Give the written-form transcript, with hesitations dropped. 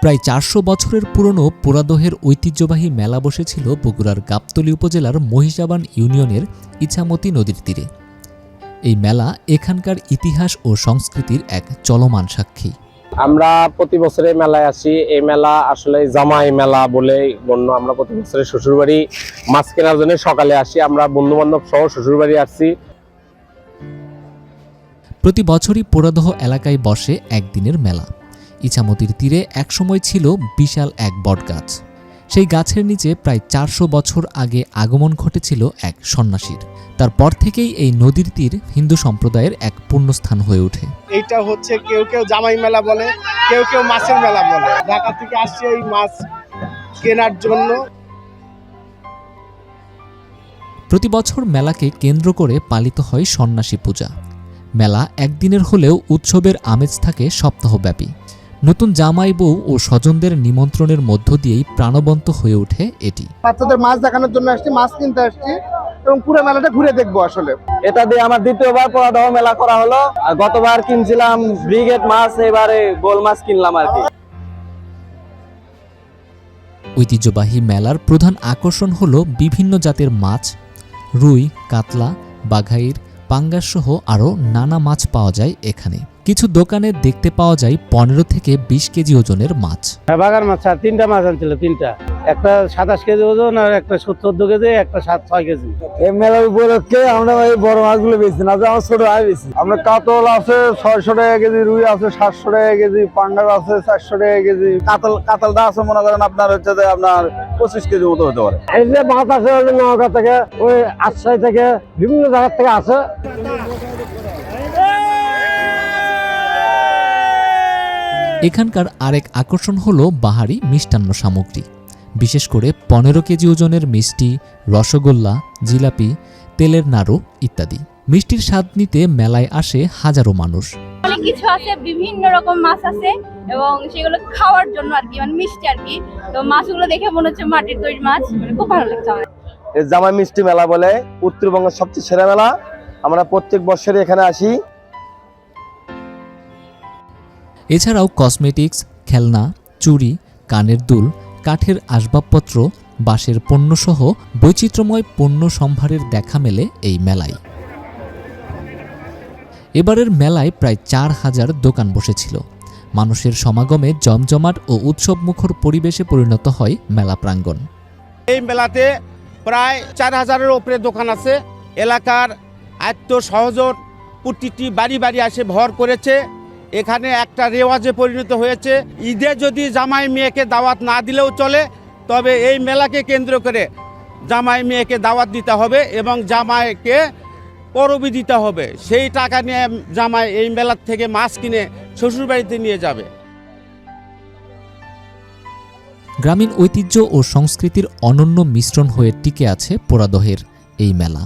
প্রায় ৪০০ বছরের পুরনো পোড়াদহের ঐতিহ্যবাহী মেলা বসেছিল বগুড়ার গাবতলী উপজেলার মহিষাবান ইউনিয়নের ইছামতি নদীর তীরে। এই মেলা এখানকার ইতিহাস ও সংস্কৃতির এক চলমান সাক্ষী। আমরা প্রতি বছরে মেলায় আসি। এই মেলা আসলে জামাই মেলা বলে গণ্য। আমরা প্রতি বছরে শ্বশুরবাড়ি মাছ কেনার জন্য সকালে আসি। আমরা বন্ধু বান্ধব সহ শ্বশুরবাড়ি আসছি। প্রতি বছরই পোড়াদহ এলাকায় বসে একদিনের মেলা। ইছামতির তীরে একসময় ছিল বিশাল এক বটগাছ। সেই গাছের নিচে প্রায় ৪০০ বছর আগে আগমন ঘটেছিল এক সন্ন্যাসীর। তারপর থেকেই এই নদীর তীর হিন্দু সম্প্রদায়ের এক পুণ্যস্থান হয়ে ওঠে। এইটা হচ্ছে কেউ কেউ জামাই মেলা বলে, কেউ কেউ মাছের মেলা বলে। ঢাকা থেকে আসছে এই মাছ কেনার জন্য। প্রতি বছর মেলাকে কেন্দ্র করে পালিত হয় সন্ন্যাসী পূজা। মেলা একদিনের হলেও উৎসবের আমেজ থাকে সপ্তাহব্যাপী। নতুন জামাই বউ ও স্বজনদের নিমন্ত্রণের মধ্য দিয়েই প্রাণবন্ত হয়ে ওঠে এটি। বাচ্চাদের মাছ দেখানোর জন্য আসছি, মাছ কিনতে আসছি এবং পুরো মেলাটা ঘুরে দেখবো। আসলে এটা দিয়ে আমার দ্বিতীয়বার পোড়াদহ মেলা করা হলো। আর গতবার কিনছিলাম ব্রিগেড মাছ, এবারে গোল মাছ কিনলাম আর কি। ঐতিহ্যবাহী মেলার প্রধান আকর্ষণ হল বিভিন্ন জাতের মাছ, রুই, কাতলা, বাঘাইর, পাঙ্গাস সহ আরও নানা মাছ পাওয়া যায় এখানে। কিছু দোকানে দেখতে পাওয়া যায় ১৫ থেকে ২০ কেজি ওজনের মাছ। বাগার মাছ আর ৩টা মাছ আনছিল, 3টা, একটা ২৭ কেজি ওজন আর একটা ৭৪ কেজি, একটা ৬ কেজি। এই মেলার উপলক্ষে আমরা এই বড় মাছগুলো বেশি না, আমার ছোট মাছ বেশি। আমরা কাতল আছে ৬০০ টাকা কেজি, রুই আছে ৭০০ টাকা কেজি, পাঙ্গাস আছে ৪০০ টাকা কেজি। কাতলটা আছে মনে করেন আপনার হচ্ছে যে আপনার ২৫ কেজি মতো হতে পারে। এই যে মাছ আছে নওগাঁ থেকে, ওই আজশাহী থেকে, বিভিন্ন জায়গা থেকে আছে। এখানকার আরেক আকর্ষণ হল বাহারি মিষ্টান্ন সামগ্রী, বিশেষ করে ১৫ কেজি ওজনের মিষ্টি, রসগোল্লা, জিলাপি, তেলের নাড়ু ইত্যাদি। মিষ্টির স্বাদ নিতে মেলায় আসে হাজারো মানুষ। অনেক কিছু আছে, বিভিন্ন রকম মাছ আছে এবং সেগুলো খাওয়ার জন্য আর কি, মানে মিষ্টি আর কি। তো মাছগুলো দেখে মনে হচ্ছে মাটির তৈরি মাছ, মানে খুব ভালো লাগছে আমার। এই জামাই মিষ্টি মেলা বলে উত্তরবঙ্গের সবচেয়ে সেরা মেলা। আমরা প্রত্যেক বছরই এখানে আসি। এছাড়াও কসমেটিক্স, খেলনা, চুড়ি, কানের দুল, কাঠের আসবাবপত্র, বাঁশের পণ্যসহ বৈচিত্র্যময় পণ্য সম্ভারের দেখা মেলে এই মেলায়। এবারের মেলায় প্রায় ৪,০০০ দোকান বসেছিল। মানুষের সমাগমে জমজমাট ও উৎসবমুখর পরিবেশে পরিণত হয় মেলা প্রাঙ্গণ। এই মেলাতে প্রায় ৪,০০০-এর উপরে দোকান আছে। এলাকার আত্মীয়-স্বজন প্রতিটি বাড়ি বাড়ি আসে ভর করেছে। এখানে একটা রেওয়াজে পরিণত হয়েছে। ঈদে যদি জামাই মেয়েকে দাওয়াত না দিলেও চলে, তবে এই মেলাকে কেন্দ্র করে জামাই মেয়েকে দাওয়াত দিতে হবে এবং জামাইকে পরবি দিতে হবে। সেই টাকা নিয়ে জামাই এই মেলার থেকে মাছ কিনে শ্বশুরবাড়িতে নিয়ে যাবে। গ্রামীণ ঐতিহ্য ও সংস্কৃতির অনন্য মিশ্রণ হয়ে টিকে আছে পোড়াদহের এই মেলা।